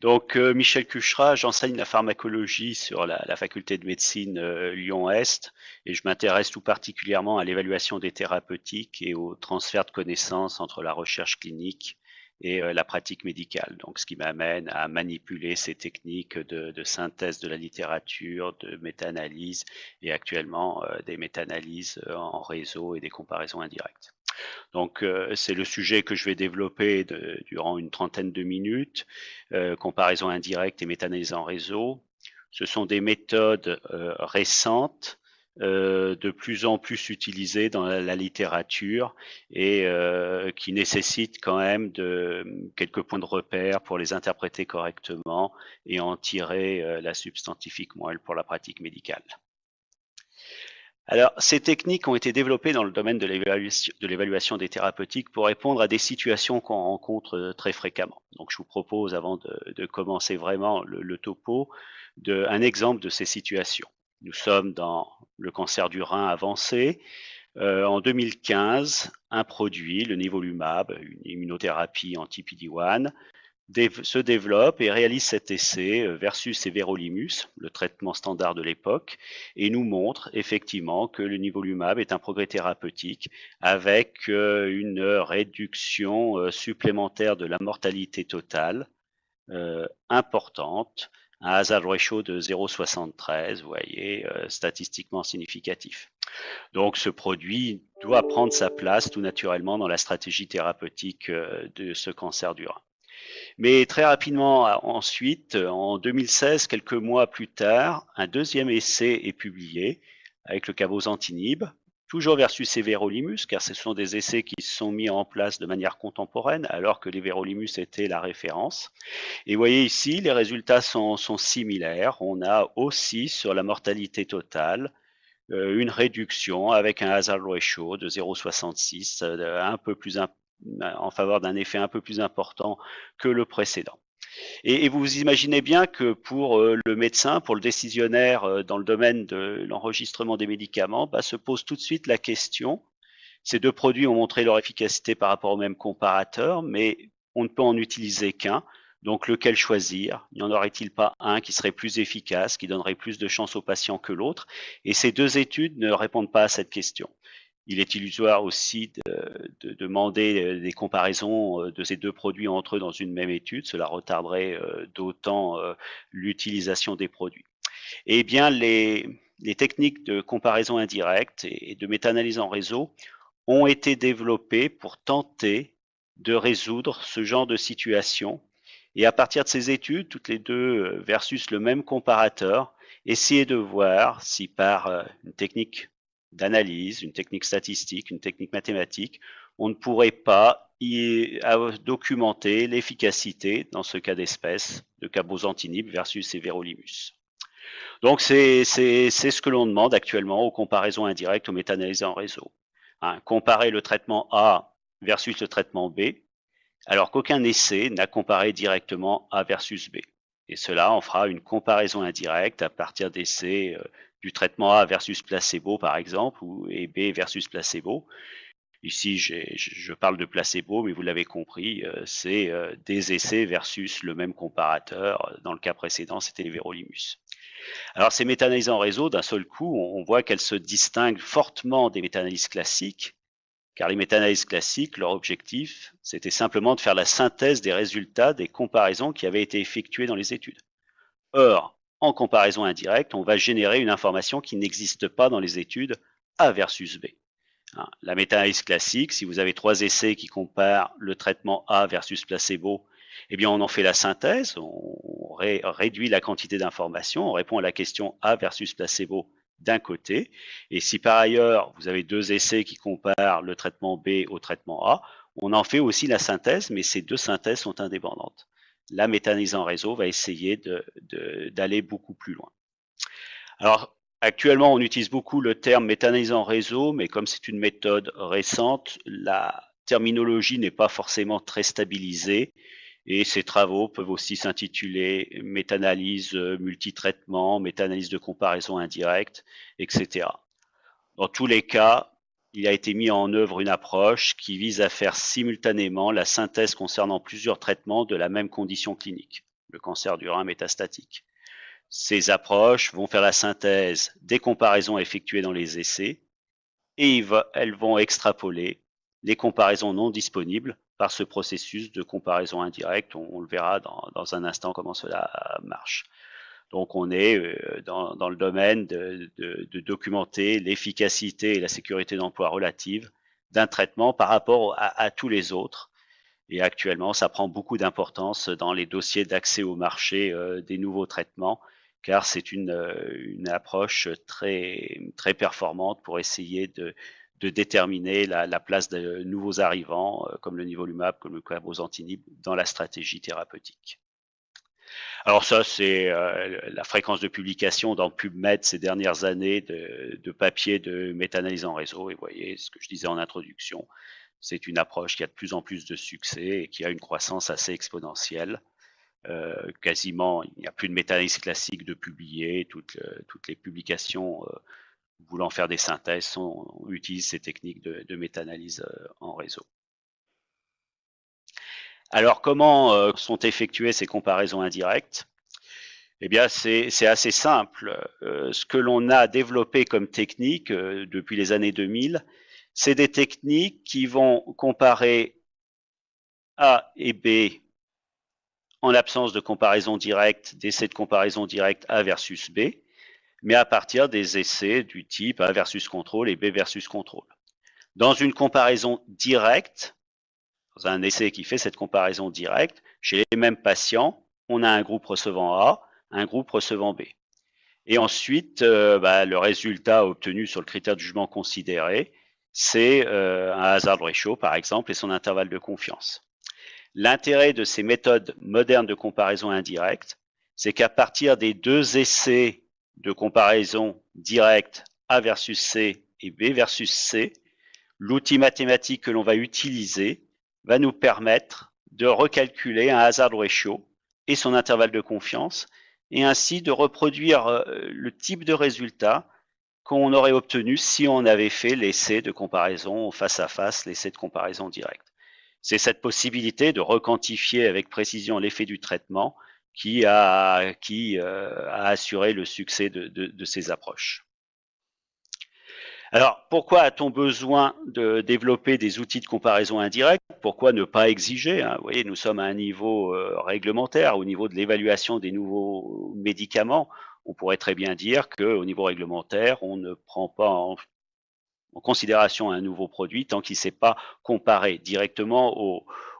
Donc, Michel Cucherat, j'enseigne la pharmacologie sur la faculté de médecine Lyon-Est et je m'intéresse tout particulièrement à l'évaluation des thérapeutiques et au transfert de connaissances entre la recherche clinique et la pratique médicale. Donc, ce qui m'amène à manipuler ces techniques de synthèse de la littérature, de méta-analyse et actuellement des méta-analyses en réseau et des comparaisons indirectes. Donc, c'est le sujet que je vais développer durant une trentaine de minutes. Comparaison indirecte et méta-analyse en réseau. Ce sont des méthodes récentes, de plus en plus utilisées dans la littérature et qui nécessitent quand même quelques points de repère pour les interpréter correctement et en tirer la substantifique moelle pour la pratique médicale. Alors, ces techniques ont été développées dans le domaine de l'évaluation des thérapeutiques pour répondre à des situations qu'on rencontre très fréquemment. Donc, je vous propose, avant de commencer vraiment le topo, un exemple de ces situations. Nous sommes dans le cancer du rein avancé. En 2015, un produit, le nivolumab, une immunothérapie anti-PD-1, se développe et réalise cet essai versus everolimus, le traitement standard de l'époque, et nous montre effectivement que le nivolumab est un progrès thérapeutique avec une réduction supplémentaire de la mortalité totale importante, un hazard ratio de 0,73, vous voyez, statistiquement significatif. Donc ce produit doit prendre sa place tout naturellement dans la stratégie thérapeutique de ce cancer du rein. Mais très rapidement ensuite, en 2016, quelques mois plus tard, un deuxième essai est publié avec le cabozantinib, toujours versus everolimus, car ce sont des essais qui sont mis en place de manière contemporaine, alors que l'everolimus était la référence. Et vous voyez ici, les résultats sont similaires. On a aussi sur la mortalité totale une réduction avec un hazard ratio de 0,66, un peu plus en faveur d'un effet un peu plus important que le précédent. Et vous imaginez bien que pour le médecin, pour le décisionnaire dans le domaine de l'enregistrement des médicaments, se pose tout de suite la question, ces deux produits ont montré leur efficacité par rapport au même comparateur, mais on ne peut en utiliser qu'un. Donc, lequel choisir? N'y en aurait-il pas un qui serait plus efficace, qui donnerait plus de chances aux patients que l'autre? Et ces deux études ne répondent pas à cette question. Il est illusoire aussi de demander des comparaisons de ces deux produits entre eux dans une même étude. Cela retarderait d'autant l'utilisation des produits. Eh bien, les techniques de comparaison indirecte et de méta-analyse en réseau ont été développées pour tenter de résoudre ce genre de situation. Et à partir de ces études, toutes les deux versus le même comparateur, essayer de voir si par une technique d'analyse, une technique statistique, une technique mathématique, on ne pourrait pas documenter l'efficacité, dans ce cas d'espèce, de cabozantinib versus everolimus. Donc c'est ce que l'on demande actuellement aux comparaisons indirectes, aux méta-analyses en réseau. Comparer le traitement A versus le traitement B, alors qu'aucun essai n'a comparé directement A versus B. Et cela, on fera une comparaison indirecte à partir d'essais du traitement A versus placebo, par exemple, et B versus placebo. Ici, je parle de placebo, mais vous l'avez compris, c'est des essais versus le même comparateur. Dans le cas précédent, c'était les everolimus. Alors, ces méta-analyses en réseau, d'un seul coup, on voit qu'elles se distinguent fortement des méta-analyses classiques, car les méta-analyses classiques, leur objectif, c'était simplement de faire la synthèse des résultats des comparaisons qui avaient été effectuées dans les études. Or, en comparaison indirecte, on va générer une information qui n'existe pas dans les études A versus B. La méta-analyse classique, si vous avez 3 essais qui comparent le traitement A versus placebo, eh bien on en fait la synthèse, on réduit la quantité d'informations, on répond à la question A versus placebo d'un côté, et si par ailleurs vous avez 2 essais qui comparent le traitement B au traitement A, on en fait aussi la synthèse, mais ces 2 synthèses sont indépendantes. La méta-analyse en réseau va essayer d'aller beaucoup plus loin. Alors, actuellement, on utilise beaucoup le terme méta-analyse en réseau, mais comme c'est une méthode récente, la terminologie n'est pas forcément très stabilisée et ces travaux peuvent aussi s'intituler méta-analyse multitraitement, méta-analyse de comparaison indirecte, etc. Dans tous les cas, il a été mis en œuvre une approche qui vise à faire simultanément la synthèse concernant plusieurs traitements de la même condition clinique. le cancer du rein métastatique. Ces approches vont faire la synthèse des comparaisons effectuées dans les essais et elles vont extrapoler les comparaisons non disponibles par ce processus de comparaison indirecte. On le verra dans un instant comment cela marche. Donc on est dans le domaine de documenter l'efficacité et la sécurité d'emploi relative d'un traitement par rapport à tous les autres. Et actuellement, ça prend beaucoup d'importance dans les dossiers d'accès au marché des nouveaux traitements, car c'est une approche très performante pour essayer de déterminer la place de nouveaux arrivants, comme le nivolumab, comme le cabozantinib, dans la stratégie thérapeutique. Alors ça, c'est la fréquence de publication dans PubMed ces dernières années de papiers de méta-analyse en réseau. Et vous voyez ce que je disais en introduction, c'est une approche qui a de plus en plus de succès et qui a une croissance assez exponentielle. Quasiment, il n'y a plus de méta-analyse classique de publier. Toutes les publications voulant faire des synthèses utilisent ces techniques de méta-analyse en réseau. Alors, comment sont effectuées ces comparaisons indirectes? Eh bien, c'est assez simple. Ce que l'on a développé comme technique depuis les années 2000, c'est des techniques qui vont comparer A et B en l'absence de comparaison directe, d'essais de comparaison directe A versus B, mais à partir des essais du type A versus contrôle et B versus contrôle. Dans une comparaison directe, dans un essai qui fait cette comparaison directe, chez les mêmes patients, on a un groupe recevant A, un groupe recevant B. Et ensuite, le résultat obtenu sur le critère de jugement considéré, c'est un hazard ratio, par exemple, et son intervalle de confiance. L'intérêt de ces méthodes modernes de comparaison indirecte, c'est qu'à partir des deux essais de comparaison directe A versus C et B versus C, l'outil mathématique que l'on va utiliser va nous permettre de recalculer un hazard ratio et son intervalle de confiance, et ainsi de reproduire le type de résultat qu'on aurait obtenu si on avait fait l'essai de comparaison face à face, l'essai de comparaison directe. C'est cette possibilité de requantifier avec précision l'effet du traitement qui a assuré le succès de ces approches. Alors, pourquoi a-t-on besoin de développer des outils de comparaison indirecte? Pourquoi ne pas exiger? Vous voyez, nous sommes à un niveau réglementaire, au niveau de l'évaluation des nouveaux médicaments. On pourrait très bien dire qu'au niveau réglementaire, on ne prend pas en considération un nouveau produit tant qu'il ne s'est pas comparé directement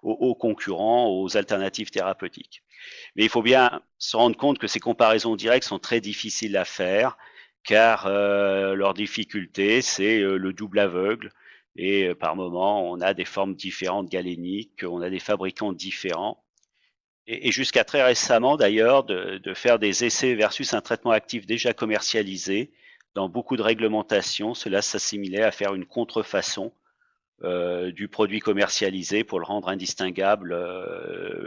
aux concurrents, aux alternatives thérapeutiques. Mais il faut bien se rendre compte que ces comparaisons directes sont très difficiles à faire, car leur difficulté, c'est le double aveugle. Et par moment, on a des formes différentes galéniques, on a des fabricants différents. Et jusqu'à très récemment, d'ailleurs, de faire des essais versus un traitement actif déjà commercialisé, dans beaucoup de réglementations, cela s'assimilait à faire une contrefaçon du produit commercialisé pour le rendre indistinguable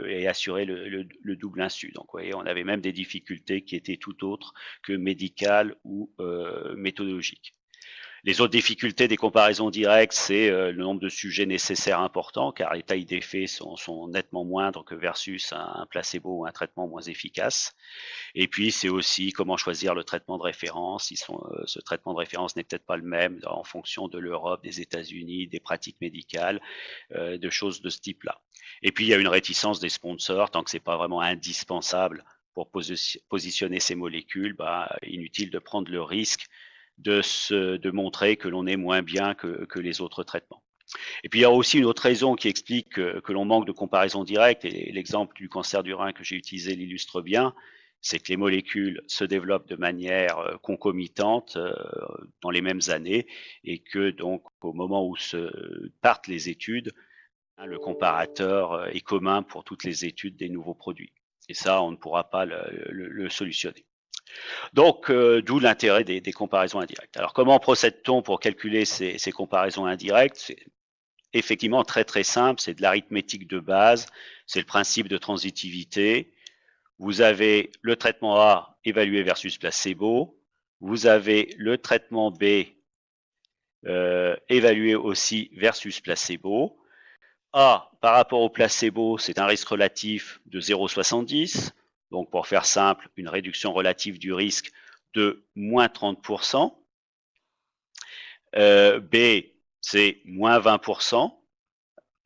et assurer le double insu. Donc, vous voyez, on avait même des difficultés qui étaient tout autres que médicales ou méthodologiques. Les autres difficultés des comparaisons directes, c'est le nombre de sujets nécessaires important, car les tailles d'effets sont nettement moindres que versus un placebo ou un traitement moins efficace. Et puis, c'est aussi comment choisir le traitement de référence. Ce traitement de référence n'est peut-être pas le même en fonction de l'Europe, des États-Unis, des pratiques médicales, de choses de ce type-là. Et puis, il y a une réticence des sponsors, tant que c'est pas vraiment indispensable pour positionner ces molécules, inutile de prendre le risque de montrer que l'on est moins bien que les autres traitements. Et puis il y a aussi une autre raison qui explique que l'on manque de comparaison directe, et l'exemple du cancer du rein que j'ai utilisé l'illustre bien, c'est que les molécules se développent de manière concomitante dans les mêmes années, et que donc au moment où partent les études, le comparateur est commun pour toutes les études des nouveaux produits. Et ça, on ne pourra pas le solutionner. Donc, d'où l'intérêt des comparaisons indirectes. Alors, comment procède-t-on pour calculer ces comparaisons indirectes? C'est effectivement très très simple, c'est de l'arithmétique de base, c'est le principe de transitivité. Vous avez le traitement A évalué versus placebo, vous avez le traitement B évalué aussi versus placebo. A, par rapport au placebo, c'est un risque relatif de 0,70. Donc, pour faire simple, une réduction relative du risque de moins 30%. B, c'est moins 20%,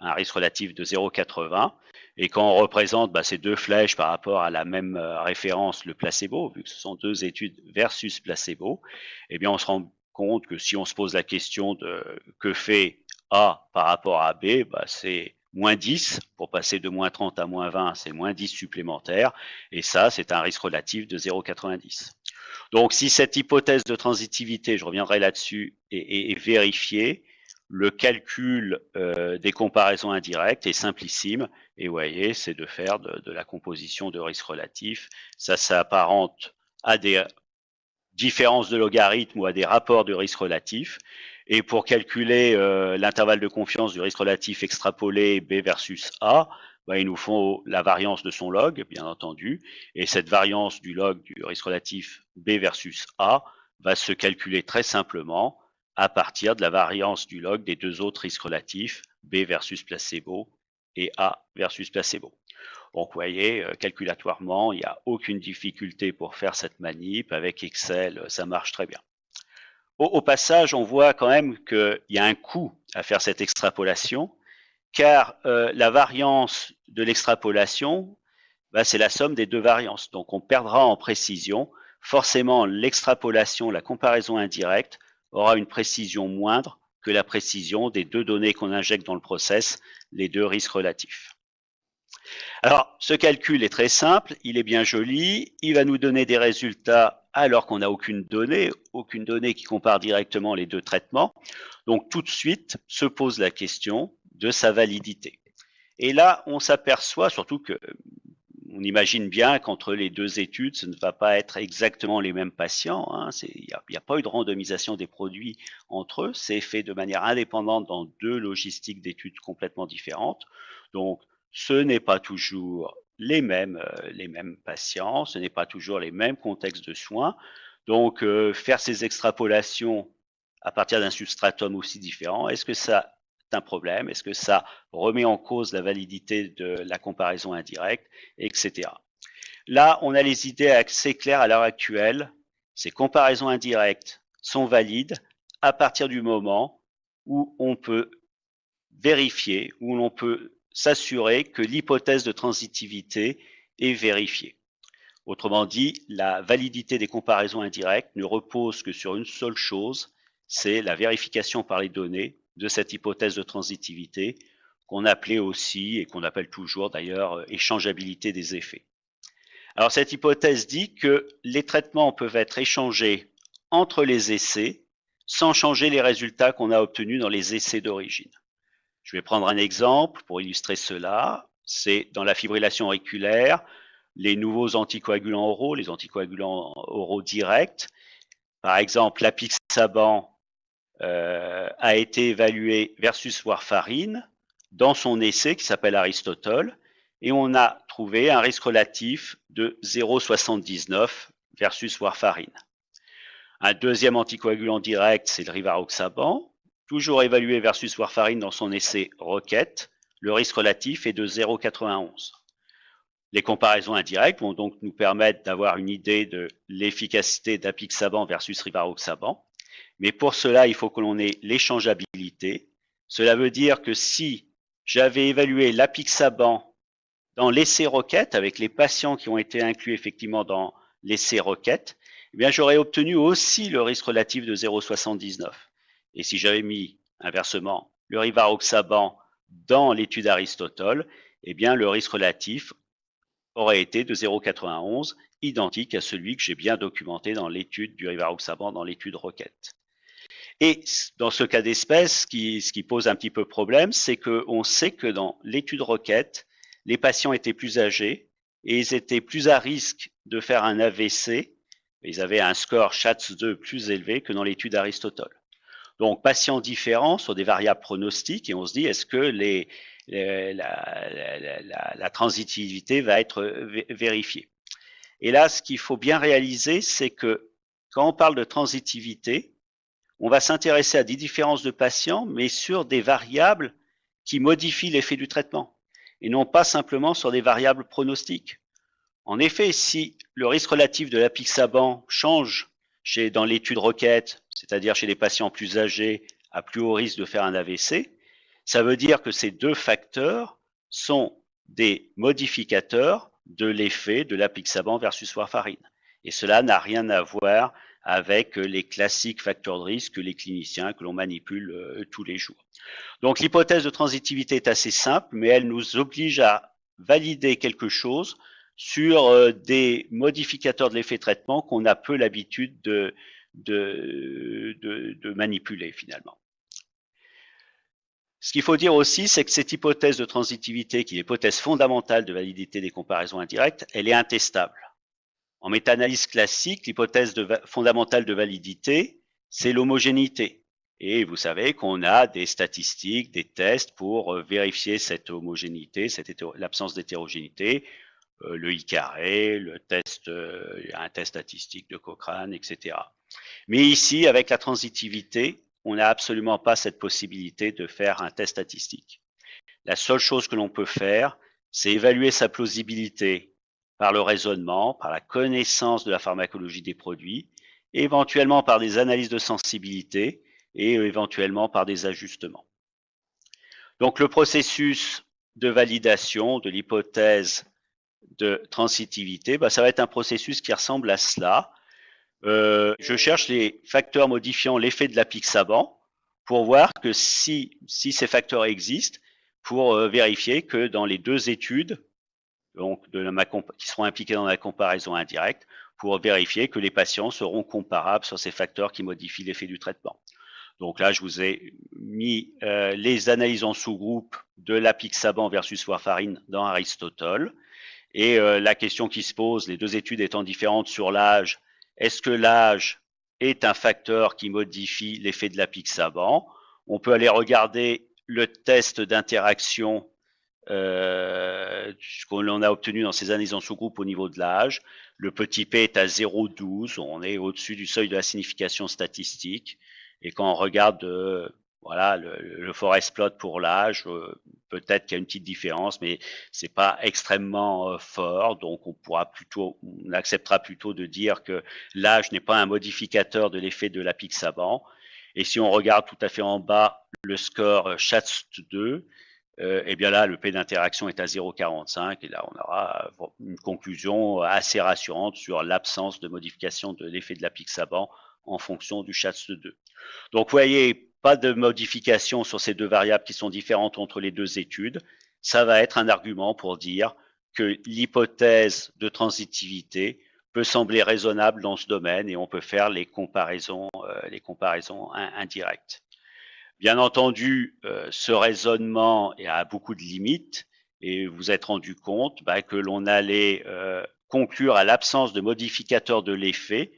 un risque relatif de 0,80. Et quand on représente ces deux flèches par rapport à la même référence, le placebo, vu que ce sont deux études versus placebo, eh bien on se rend compte que si on se pose la question de que fait A par rapport à B, c'est moins 10, pour passer de moins 30 à moins 20, c'est moins 10 supplémentaires, et ça, c'est un risque relatif de 0,90. Donc, si cette hypothèse de transitivité, je reviendrai là-dessus, est vérifiée, le calcul des comparaisons indirectes est simplissime, et vous voyez, c'est de faire de la composition de risques relatifs. Ça s'apparente à des différences de logarithme ou à des rapports de risques relatifs. Et pour calculer l'intervalle de confiance du risque relatif extrapolé B versus A, il nous faut la variance de son log, bien entendu, et cette variance du log du risque relatif B versus A va se calculer très simplement à partir de la variance du log des deux autres risques relatifs, B versus placebo et A versus placebo. Donc, vous voyez, calculatoirement, il n'y a aucune difficulté pour faire cette manip. Avec Excel, ça marche très bien. Au passage, on voit quand même qu'il y a un coût à faire cette extrapolation, car la variance de l'extrapolation, c'est la somme des deux variances. Donc, on perdra en précision. Forcément, l'extrapolation, la comparaison indirecte, aura une précision moindre que la précision des deux données qu'on injecte dans le process, les deux risques relatifs. Alors, ce calcul est très simple, il est bien joli, il va nous donner des résultats alors qu'on n'a aucune donnée qui compare directement les deux traitements. Donc, tout de suite se pose la question de sa validité. Et là, on s'aperçoit surtout que on imagine bien qu'entre les deux études, ce ne va pas être exactement les mêmes patients. Il n'y a pas eu de randomisation des produits entre eux. C'est fait de manière indépendante dans deux logistiques d'études complètement différentes. Donc, ce n'est pas toujours les mêmes patients, ce n'est pas toujours les mêmes contextes de soins. Donc, faire ces extrapolations à partir d'un substratum aussi différent, est-ce que ça un problème? Est-ce que ça remet en cause la validité de la comparaison indirecte, etc. Là, on a les idées assez claires à l'heure actuelle. Ces comparaisons indirectes sont valides à partir du moment où on peut vérifier, où l'on peut s'assurer que l'hypothèse de transitivité est vérifiée. Autrement dit, la validité des comparaisons indirectes ne repose que sur une seule chose, c'est la vérification par les données de cette hypothèse de transitivité qu'on appelait aussi, et qu'on appelle toujours d'ailleurs, échangeabilité des effets. Alors cette hypothèse dit que les traitements peuvent être échangés entre les essais sans changer les résultats qu'on a obtenus dans les essais d'origine. Je vais prendre un exemple pour illustrer cela. C'est dans la fibrillation auriculaire, les nouveaux anticoagulants oraux, les anticoagulants oraux directs. Par exemple, l'apixaban a été évalué versus warfarine dans son essai qui s'appelle Aristotle, et on a trouvé un risque relatif de 0,79 versus warfarine. Un deuxième anticoagulant direct, c'est le rivaroxaban, toujours évalué versus warfarine dans son essai Rocket. Le risque relatif est de 0,91. Les comparaisons indirectes vont donc nous permettre d'avoir une idée de l'efficacité d'apixaban versus rivaroxaban. Mais pour cela, il faut que l'on ait l'échangeabilité. Cela veut dire que si j'avais évalué l'apixaban dans l'essai Rocket, avec les patients qui ont été inclus effectivement dans l'essai Rocket, eh bien j'aurais obtenu aussi le risque relatif de 0,79. Et si j'avais mis inversement le rivaroxaban dans l'étude Aristotle, eh bien le risque relatif aurait été de 0,91, identique à celui que j'ai bien documenté dans l'étude du rivaroxaban dans l'étude Rocket. Et dans ce cas d'espèce, ce qui pose un petit peu problème, c'est qu'on sait que dans l'étude Rocket, les patients étaient plus âgés et ils étaient plus à risque de faire un AVC. Ils avaient un score SHATS2 plus élevé que dans l'étude Aristotle. Donc, patients différents sur des variables pronostiques, et on se dit, est-ce que la transitivité va être vérifiée? Et là, ce qu'il faut bien réaliser, c'est que quand on parle de transitivité, on va s'intéresser à des différences de patients, mais sur des variables qui modifient l'effet du traitement, et non pas simplement sur des variables pronostiques. En effet, si le risque relatif de l'apixaban change dans l'étude requête, c'est-à-dire chez les patients plus âgés à plus haut risque de faire un AVC, ça veut dire que ces deux facteurs sont des modificateurs de l'effet de l'apixaban versus warfarine. Et cela n'a rien à voir avec les classiques facteurs de risque que les cliniciens que l'on manipule tous les jours. Donc l'hypothèse de transitivité est assez simple, mais elle nous oblige à valider quelque chose sur des modificateurs de l'effet traitement qu'on a peu l'habitude de manipuler finalement. Ce qu'il faut dire aussi, c'est que cette hypothèse de transitivité, qui est l'hypothèse fondamentale de validité des comparaisons indirectes, elle est intestable. En méta-analyse classique, l'hypothèse fondamentale de validité, c'est l'homogénéité. Et vous savez qu'on a des statistiques, des tests pour vérifier cette homogénéité, l'absence d'hétérogénéité, le I carré, un test statistique de Cochrane, etc. Mais ici, avec la transitivité, on n'a absolument pas cette possibilité de faire un test statistique. La seule chose que l'on peut faire, c'est évaluer sa plausibilité par le raisonnement, par la connaissance de la pharmacologie des produits, éventuellement par des analyses de sensibilité et éventuellement par des ajustements. Donc le processus de validation de l'hypothèse de transitivité, ça va être un processus qui ressemble à cela. Je cherche les facteurs modifiant l'effet de l'apixaban pour voir que si ces facteurs existent, pour vérifier que dans les deux études donc qui seront impliquées dans la comparaison indirecte, pour vérifier que les patients seront comparables sur ces facteurs qui modifient l'effet du traitement. Donc là, je vous ai mis les analyses en sous-groupe de l'apixaban versus warfarine dans Aristotle. Et la question qui se pose, les deux études étant différentes sur l'âge, est-ce que l'âge est un facteur qui modifie l'effet de l'apixaban? On peut aller regarder le test d'interaction qu'on a obtenu dans ces analyses en sous-groupe au niveau de l'âge. Le petit p est à 0,12, on est au-dessus du seuil de la signification statistique. Et quand on regarde voilà, le forest plot pour l'âge, peut-être qu'il y a une petite différence, mais c'est pas extrêmement fort. Donc on acceptera plutôt de dire que l'âge n'est pas un modificateur de l'effet de l'apixaban. Et si on regarde tout à fait en bas le score SHATS2, et bien là, le P d'interaction est à 0,45 et là, on aura une conclusion assez rassurante sur l'absence de modification de l'effet de l'apixaban en fonction du SHATS2. Donc, vous voyez, pas de modification sur ces deux variables qui sont différentes entre les deux études. Ça va être un argument pour dire que l'hypothèse de transitivité peut sembler raisonnable dans ce domaine et on peut faire les comparaisons indirectes. Bien entendu, ce raisonnement a beaucoup de limites et vous êtes rendu compte que l'on allait conclure à l'absence de modificateurs de l'effet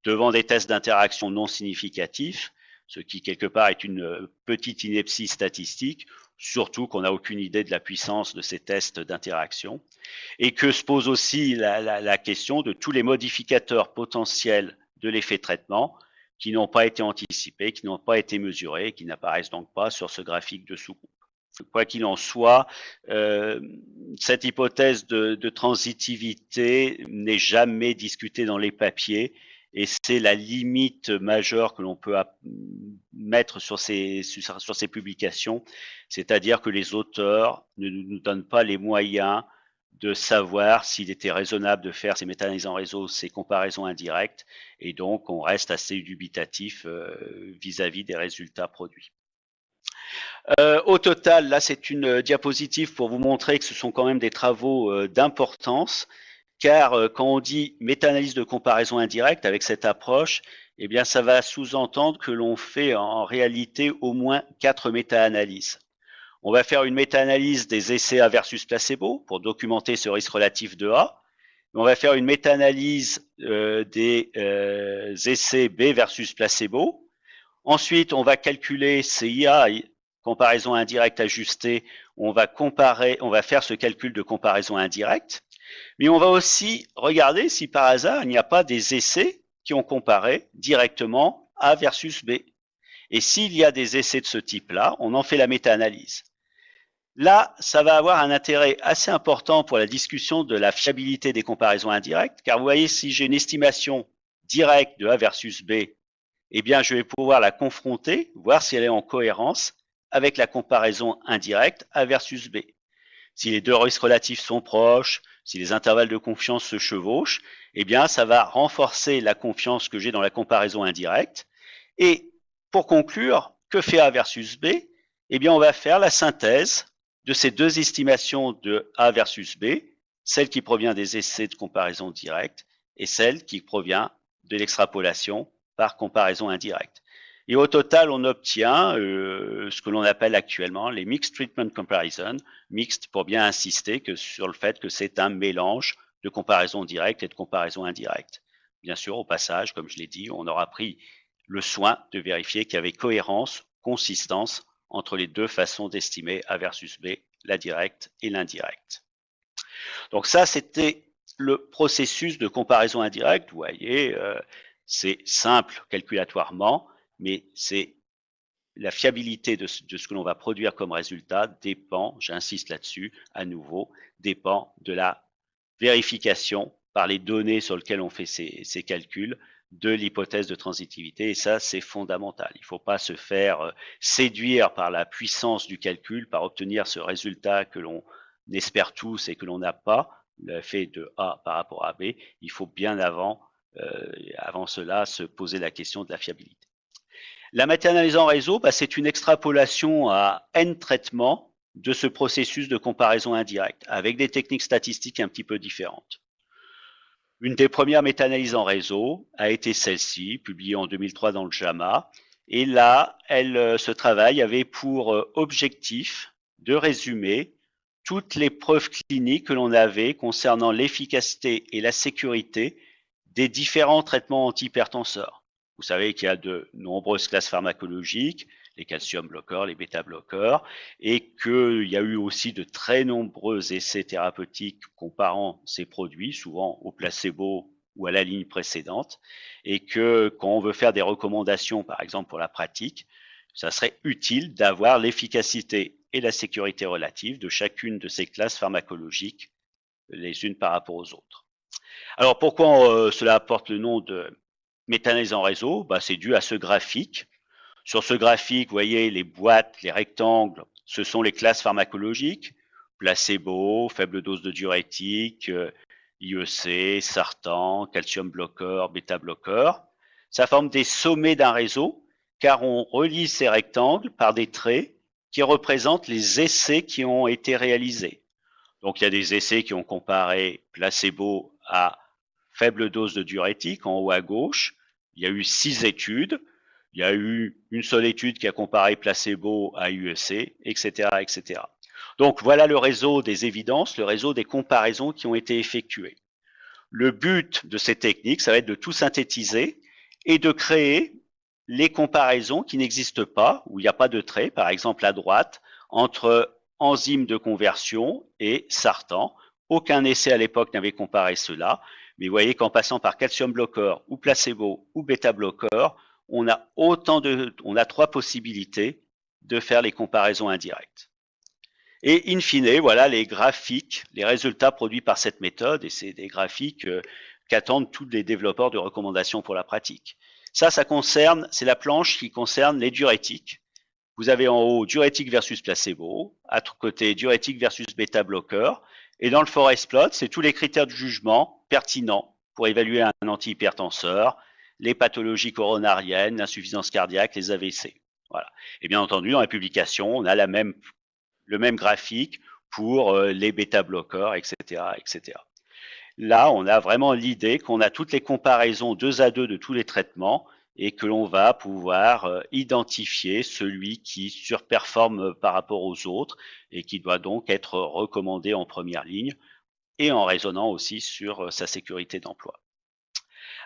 devant des tests d'interaction non significatifs, ce qui quelque part est une petite ineptie statistique, surtout qu'on n'a aucune idée de la puissance de ces tests d'interaction, et que se pose aussi la question de tous les modificateurs potentiels de l'effet traitement qui n'ont pas été anticipés, qui n'ont pas été mesurés, qui n'apparaissent donc pas sur ce graphique de sous-groupe. Quoi qu'il en soit, cette hypothèse de transitivité n'est jamais discutée dans les papiers et c'est la limite majeure que l'on peut mettre sur ces publications, c'est-à-dire que les auteurs ne nous donnent pas les moyens de savoir s'il était raisonnable de faire ces méta-analyses en réseau, ces comparaisons indirectes, et donc on reste assez dubitatif vis-à-vis des résultats produits. Au total, là c'est une diapositive pour vous montrer que ce sont quand même des travaux d'importance, car quand on dit méta-analyse de comparaison indirecte avec cette approche, eh bien ça va sous-entendre que l'on fait en réalité au moins 4 méta-analyses. On va faire une méta-analyse des essais A versus placebo pour documenter ce risque relatif de A. On va faire une méta-analyse des essais B versus placebo. Ensuite, on va calculer CIA, comparaison indirecte ajustée. On va faire ce calcul de comparaison indirecte. Mais on va aussi regarder si par hasard, il n'y a pas des essais qui ont comparé directement A versus B. Et s'il y a des essais de ce type-là, on en fait la méta-analyse. Là, ça va avoir un intérêt assez important pour la discussion de la fiabilité des comparaisons indirectes, car vous voyez, si j'ai une estimation directe de A versus B, eh bien, je vais pouvoir la confronter, voir si elle est en cohérence avec la comparaison indirecte A versus B. Si les deux risques relatifs sont proches, si les intervalles de confiance se chevauchent, eh bien, ça va renforcer la confiance que j'ai dans la comparaison indirecte. Et pour conclure, que fait A versus B? Eh bien, on va faire la synthèse de ces deux estimations de A versus B, celle qui provient des essais de comparaison directe et celle qui provient de l'extrapolation par comparaison indirecte. Et au total, on obtient ce que l'on appelle actuellement les Mixed Treatment Comparison, mixte pour bien insister sur le fait que c'est un mélange de comparaison directe et de comparaison indirecte. Bien sûr, au passage, comme je l'ai dit, on aura pris le soin de vérifier qu'il y avait cohérence, consistance entre les deux façons d'estimer A versus B, la directe et l'indirecte. Donc ça, c'était le processus de comparaison indirecte. Vous voyez, c'est simple calculatoirement, mais c'est la fiabilité de ce que l'on va produire comme résultat dépend, j'insiste là-dessus, à nouveau, dépend de la vérification par les données sur lesquelles on fait ces calculs de l'hypothèse de transitivité. Et ça, c'est fondamental. Il ne faut pas se faire séduire par la puissance du calcul, par obtenir ce résultat que l'on espère tous et que l'on n'a pas, le fait de A par rapport à B. Il faut bien avant cela se poser la question de la fiabilité. La matérialisée en réseau, c'est une extrapolation à n traitements de ce processus de comparaison indirecte, avec des techniques statistiques un petit peu différentes. Une des premières méta-analyses en réseau a été celle-ci, publiée en 2003 dans le JAMA, et là, ce travail avait pour objectif de résumer toutes les preuves cliniques que l'on avait concernant l'efficacité et la sécurité des différents traitements antihypertenseurs. Vous savez qu'il y a de nombreuses classes pharmacologiques, les calcium bloqueurs, les bêta bloqueurs, et qu'il y a eu aussi de très nombreux essais thérapeutiques comparant ces produits, souvent au placebo ou à la ligne précédente, et que quand on veut faire des recommandations, par exemple pour la pratique, ça serait utile d'avoir l'efficacité et la sécurité relative de chacune de ces classes pharmacologiques, les unes par rapport aux autres. Alors pourquoi cela porte le nom de méta-analyse en réseau? C'est dû à ce graphique. Sur ce graphique, vous voyez les boîtes, les rectangles, ce sont les classes pharmacologiques, placebo, faible dose de diurétique, IEC, sartan, calcium bloqueur, bêta bloqueur. Ça forme des sommets d'un réseau, car on relie ces rectangles par des traits qui représentent les essais qui ont été réalisés. Donc il y a des essais qui ont comparé placebo à faible dose de diurétique en haut à gauche. Il y a eu 6 études. Il y a eu une seule étude qui a comparé placebo à UEC, etc., etc. Donc voilà le réseau des évidences, le réseau des comparaisons qui ont été effectuées. Le but de ces techniques, ça va être de tout synthétiser et de créer les comparaisons qui n'existent pas, où il n'y a pas de trait, par exemple à droite, entre enzymes de conversion et sartan. Aucun essai à l'époque n'avait comparé cela, mais vous voyez qu'en passant par calcium bloqueur ou placebo ou bêta bloqueur, on a 3 possibilités de faire les comparaisons indirectes. Et in fine, voilà les graphiques, les résultats produits par cette méthode, et c'est des graphiques qu'attendent tous les développeurs de recommandations pour la pratique. Ça concerne, c'est la planche qui concerne les diurétiques. Vous avez en haut diurétique versus placebo, à côté diurétique versus bêta bloqueur, et dans le forest plot, c'est tous les critères de jugement pertinents pour évaluer un antihypertenseur, les pathologies coronariennes, l'insuffisance cardiaque, les AVC. Voilà. Et bien entendu, dans la publication, on a le même graphique pour les bêta-bloqueurs, etc., etc. Là, on a vraiment l'idée qu'on a toutes les comparaisons 2 à 2 de tous les traitements et que l'on va pouvoir identifier celui qui surperforme par rapport aux autres et qui doit donc être recommandé en première ligne et en raisonnant aussi sur sa sécurité d'emploi.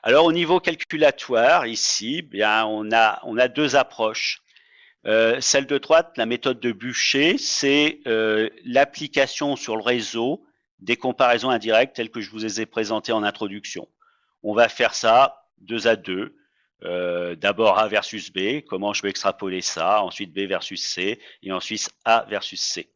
Alors au niveau calculatoire, ici, bien, on a 2 approches. Celle de droite, la méthode de Bucher, c'est l'application sur le réseau des comparaisons indirectes telles que je vous ai présentées en introduction. On va faire ça 2 à 2. D'abord A versus B, comment je peux extrapoler ça, ensuite B versus C, et ensuite A versus C.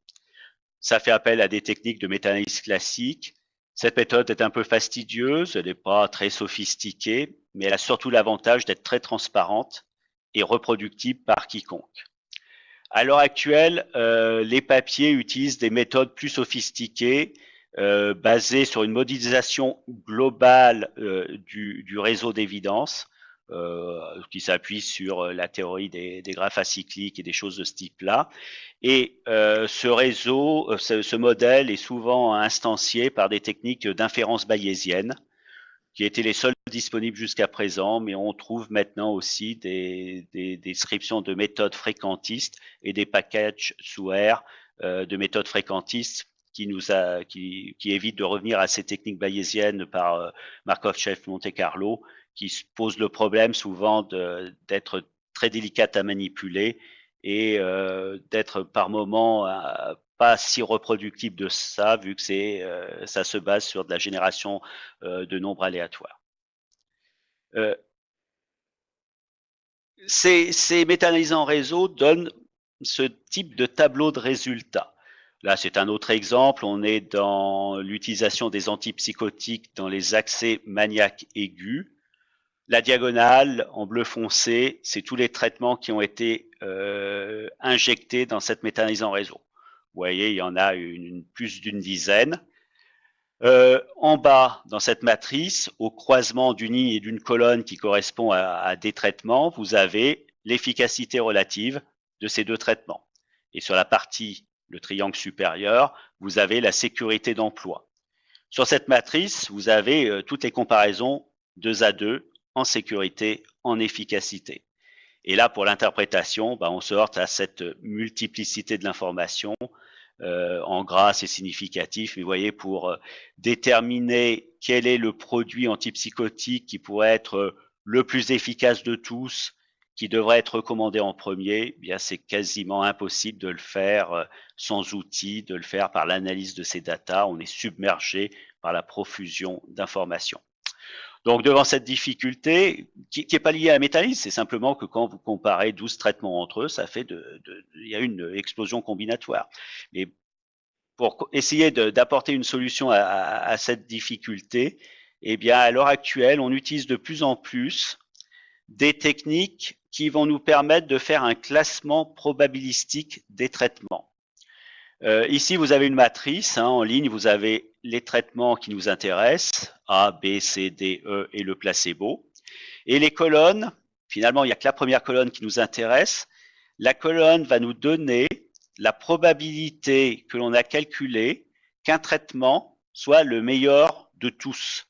Ça fait appel à des techniques de méta-analyse classique. Cette méthode est un peu fastidieuse, elle n'est pas très sophistiquée, mais elle a surtout l'avantage d'être très transparente et reproductible par quiconque. À l'heure actuelle, les papiers utilisent des méthodes plus sophistiquées, basées sur une modélisation globale du réseau d'évidence, qui s'appuie sur la théorie des graphes acycliques et des choses de ce type-là. Et ce réseau, ce modèle est souvent instancié par des techniques d'inférence bayésienne, qui étaient les seules disponibles jusqu'à présent, mais on trouve maintenant aussi des descriptions de méthodes fréquentistes et des packages sous R de méthodes fréquentistes qui évitent de revenir à ces techniques bayésiennes par Markov-Chaif Monte Carlo, qui posent le problème souvent d'être très délicates à manipuler et d'être par moments pas si reproductible de ça, vu que ça se base sur de la génération de nombres aléatoires. Ces méta-analyses en réseau donnent ce type de tableau de résultats. Là, c'est un autre exemple. On est dans l'utilisation des antipsychotiques dans les accès maniaques aigus. La diagonale en bleu foncé, c'est tous les traitements qui ont été injectés dans cette méta-analyse en réseau. Vous voyez, il y en a plus d'une dizaine. En bas, dans cette matrice, au croisement d'une ligne et d'une colonne qui correspond à des traitements, vous avez l'efficacité relative de ces deux traitements. Et sur la partie, le triangle supérieur, vous avez la sécurité d'emploi. Sur cette matrice, vous avez toutes les comparaisons 2 à 2 en sécurité, en efficacité. Et là, pour l'interprétation, on se heurte à cette multiplicité de l'information. En gras, c'est significatif, mais vous voyez, pour déterminer quel est le produit antipsychotique qui pourrait être le plus efficace de tous, qui devrait être recommandé en premier, eh bien c'est quasiment impossible de le faire sans outils, de le faire par l'analyse de ces datas. On est submergé par la profusion d'informations. Donc, devant cette difficulté, qui n'est pas liée à la méta-analyse, c'est simplement que quand vous comparez 12 traitements entre eux, ça fait il y a une explosion combinatoire. Mais pour essayer d'apporter une solution à cette difficulté, eh bien, à l'heure actuelle, on utilise de plus en plus des techniques qui vont nous permettre de faire un classement probabilistique des traitements. Ici, vous avez une matrice, en ligne, vous avez les traitements qui nous intéressent, A, B, C, D, E et le placebo. Et les colonnes, finalement, il n'y a que la première colonne qui nous intéresse. La colonne va nous donner la probabilité que l'on a calculée qu'un traitement soit le meilleur de tous.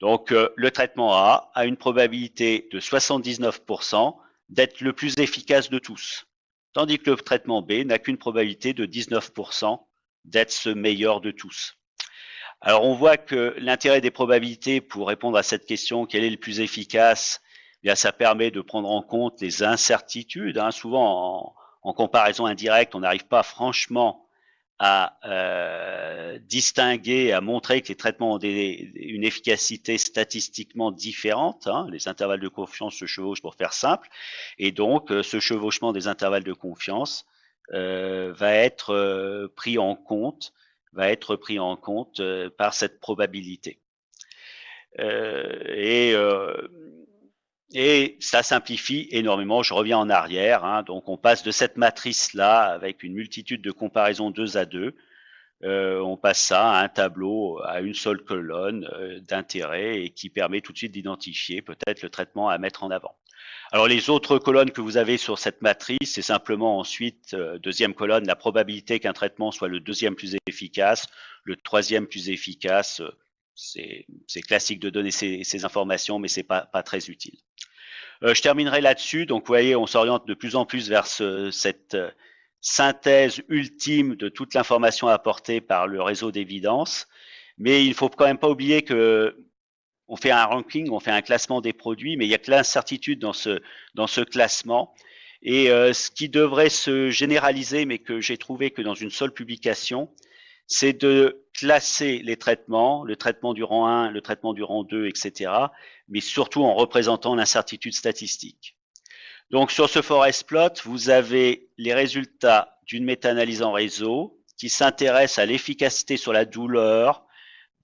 Donc, le traitement A une probabilité de 79% d'être le plus efficace de tous, tandis que le traitement B n'a qu'une probabilité de 19% d'être ce meilleur de tous. Alors, on voit que l'intérêt des probabilités pour répondre à cette question, quel est le plus efficace, eh bien, ça permet de prendre en compte les incertitudes. Souvent, en comparaison indirecte, on n'arrive pas franchement à distinguer, à montrer que les traitements ont une efficacité statistiquement différente. Les intervalles de confiance se chevauchent pour faire simple. Et donc, ce chevauchement des intervalles de confiance va être pris en compte par cette probabilité. Et ça simplifie énormément. Je reviens en arrière. Donc, on passe de cette matrice-là avec une multitude de comparaisons 2 à 2. On passe ça à un tableau, à une seule colonne d'intérêt et qui permet tout de suite d'identifier peut-être le traitement à mettre en avant. Alors, les autres colonnes que vous avez sur cette matrice, c'est simplement ensuite, deuxième colonne, la probabilité qu'un traitement soit le deuxième plus efficace, le troisième plus efficace. C'est classique de donner ces informations, mais c'est pas très utile. Je terminerai là-dessus. Donc, vous voyez, on s'oriente de plus en plus vers cette synthèse ultime de toute l'information apportée par le réseau d'évidence. Mais il ne faut quand même pas oublier que on fait un ranking, on fait un classement des produits, mais il y a que l'incertitude dans ce classement. Et ce qui devrait se généraliser, mais que j'ai trouvé que dans une seule publication, c'est de classer les traitements, le traitement du rang 1, le traitement du rang 2, etc., mais surtout en représentant l'incertitude statistique. Donc, sur ce forest plot, vous avez les résultats d'une méta-analyse en réseau qui s'intéresse à l'efficacité sur la douleur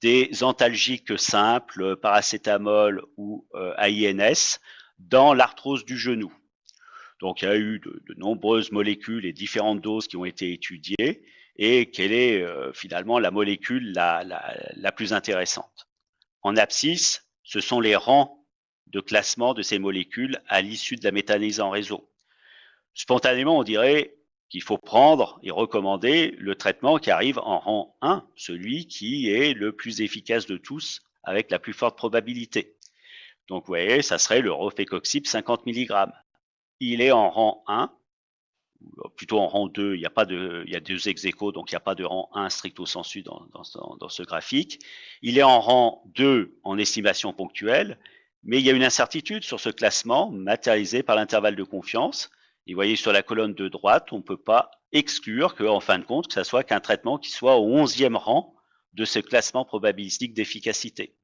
des antalgiques simples, paracétamol ou AINS, dans l'arthrose du genou. Donc, il y a eu de nombreuses molécules et différentes doses qui ont été étudiées, et quelle est finalement la molécule la plus intéressante. En abscisse, ce sont les rangs de classement de ces molécules à l'issue de la méta-analyse en réseau. Spontanément, on dirait qu'il faut prendre et recommander le traitement qui arrive en rang 1, celui qui est le plus efficace de tous, avec la plus forte probabilité. Donc, vous voyez, ça serait le rofecoxib 50 mg. Il est en rang 1, plutôt en rang 2, il y a deux ex-aequo, donc il n'y a pas de rang 1 stricto sensu dans ce graphique. Il est en rang 2 en estimation ponctuelle, mais il y a une incertitude sur ce classement matérialisé par l'intervalle de confiance. Et vous voyez sur la colonne de droite, on ne peut pas exclure qu'en fin de compte, que ce soit qu'un traitement qui soit au 11e rang de ce classement probabilistique d'efficacité.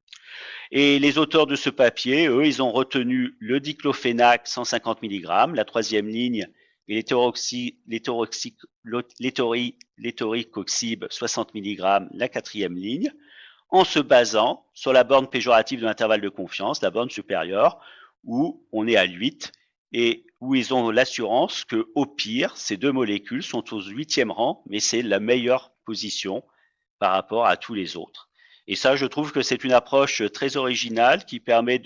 Et les auteurs de ce papier, eux, ils ont retenu le diclofénac 150 mg, la troisième ligne, et l'étoricoxib 60 mg, la quatrième ligne, en se basant sur la borne péjorative de l'intervalle de confiance, la borne supérieure, où on est à 8, et où ils ont l'assurance que, au pire, ces deux molécules sont au 8e rang, mais c'est la meilleure position par rapport à tous les autres. Et ça, je trouve que c'est une approche très originale qui permet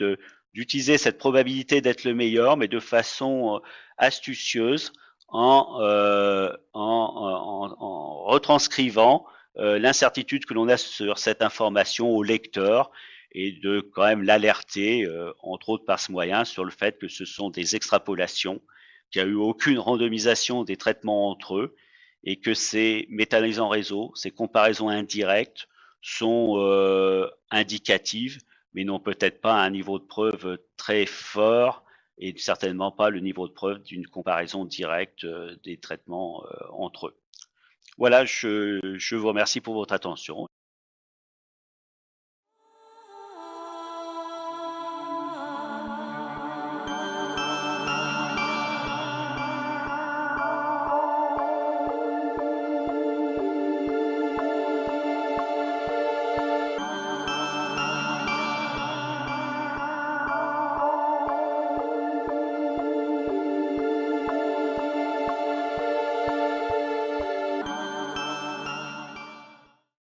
d'utiliser cette probabilité d'être le meilleur, mais de façon astucieuse en retranscrivant l'incertitude que l'on a sur cette information au lecteur, et de quand même l'alerter, entre autres par ce moyen, sur le fait que ce sont des extrapolations, qu'il n'y a eu aucune randomisation des traitements entre eux, et que ces méta-analyses en réseau, ces comparaisons indirectes, sont indicatives, mais n'ont peut-être pas un niveau de preuve très fort, et certainement pas le niveau de preuve d'une comparaison directe des traitements entre eux. Voilà, je vous remercie pour votre attention.